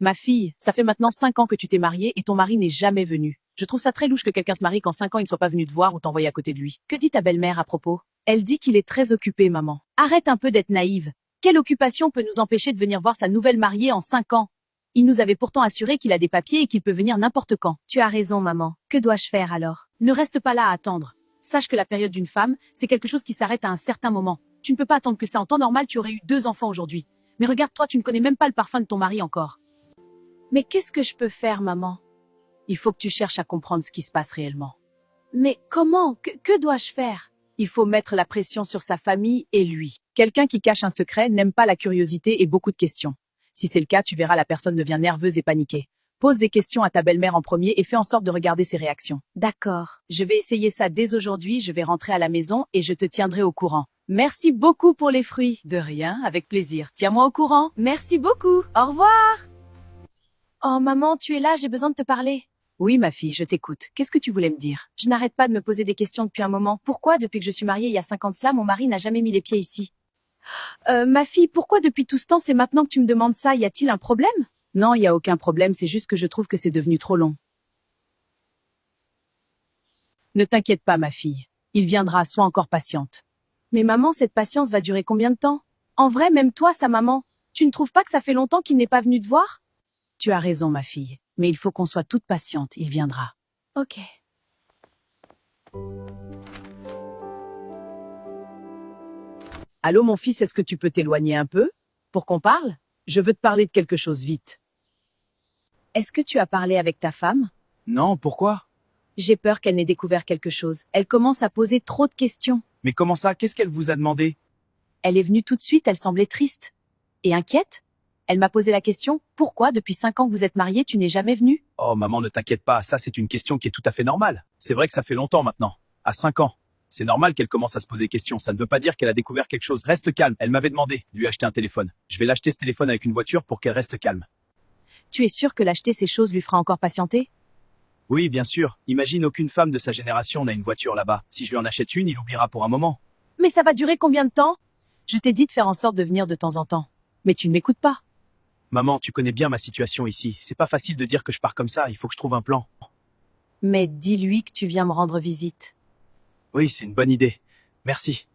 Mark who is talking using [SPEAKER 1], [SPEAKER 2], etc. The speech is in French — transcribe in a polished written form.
[SPEAKER 1] Ma fille, ça fait maintenant 5 ans que tu t'es mariée et ton mari n'est jamais venu. Je trouve ça très louche que quelqu'un se marie qu'en 5 ans il ne soit pas venu te voir ou t'envoyer à côté de lui. Que dit ta belle-mère à propos? Elle dit qu'il est très occupé, maman. Arrête un peu d'être naïve. Quelle occupation peut nous empêcher de venir voir sa nouvelle mariée en 5 ans? Il nous avait pourtant assuré qu'il a des papiers et qu'il peut venir n'importe quand. Tu as raison, maman. Que dois-je faire alors? Ne reste pas là à attendre. Sache que la période d'une femme, c'est quelque chose qui s'arrête à un certain moment. Tu ne peux pas attendre que ça. En temps normal, tu aurais eu 2 enfants aujourd'hui. Mais regarde, toi, tu ne connais même pas le parfum de ton mari encore. Mais qu'est-ce que je peux faire, maman? Il faut que tu cherches à comprendre ce qui se passe réellement. Mais comment? Que dois-je faire? Il faut mettre la pression sur sa famille et lui. Quelqu'un qui cache un secret n'aime pas la curiosité et beaucoup de questions. Si c'est le cas, tu verras la personne devient nerveuse et paniquée. Pose des questions à ta belle-mère en premier et fais en sorte de regarder ses réactions. D'accord. Je vais essayer ça dès aujourd'hui, je vais rentrer à la maison et je te tiendrai au courant. Merci beaucoup pour les fruits. De rien, avec plaisir. Tiens-moi au courant. Merci beaucoup. Au revoir. Oh maman, tu es là, j'ai besoin de te parler. Oui ma fille, je t'écoute. Qu'est-ce que tu voulais me dire? Je n'arrête pas de me poser des questions depuis un moment. Pourquoi, depuis que je suis mariée il y a 5 ans de cela, mon mari n'a jamais mis les pieds ici? Ma fille, pourquoi depuis tout ce temps c'est maintenant que tu me demandes ça? Y a-t-il un problème? Non, il y a aucun problème, c'est juste que je trouve que c'est devenu trop long. Ne t'inquiète pas ma fille. Il viendra, sois encore patiente. Mais maman, cette patience va durer combien de temps? En vrai, même toi, sa maman, tu ne trouves pas que ça fait longtemps qu'il n'est pas venu te voir? Tu as raison ma fille, mais il faut qu'on soit toute patiente, il viendra. Ok. Allô mon fils, est-ce que tu peux t'éloigner un peu? Pour qu'on parle? Je veux te parler de quelque chose vite. Est-ce que tu as parlé avec ta femme?
[SPEAKER 2] Non, pourquoi?
[SPEAKER 1] J'ai peur qu'elle n'ait découvert quelque chose. Elle commence à poser trop de questions.
[SPEAKER 2] Mais comment ça? Qu'est-ce qu'elle vous a demandé?
[SPEAKER 1] Elle est venue tout de suite, elle semblait triste. Et inquiète? Elle m'a posé la question, pourquoi depuis 5 ans que vous êtes mariés, tu n'es jamais venu?
[SPEAKER 2] Oh maman, ne t'inquiète pas, ça c'est une question qui est tout à fait normale. C'est vrai que ça fait longtemps maintenant. À 5 ans. C'est normal qu'elle commence à se poser des questions, ça ne veut pas dire qu'elle a découvert quelque chose. Reste calme, elle m'avait demandé de lui acheter un téléphone. Je vais l'acheter ce téléphone avec une voiture pour qu'elle reste calme.
[SPEAKER 1] Tu es sûr que l'acheter ces choses lui fera encore patienter?
[SPEAKER 2] Oui, bien sûr. Imagine aucune femme de sa génération n'a une voiture là-bas. Si je lui en achète une, il oubliera pour un moment.
[SPEAKER 1] Mais ça va durer combien de temps? Je t'ai dit de faire en sorte de venir de temps en temps. Mais tu ne m'écoutes pas.
[SPEAKER 2] Maman, tu connais bien ma situation ici. C'est pas facile de dire que je pars comme ça, il faut que je trouve un plan.
[SPEAKER 1] Mais dis-lui que tu viens me rendre visite.
[SPEAKER 2] Oui, c'est une bonne idée. Merci.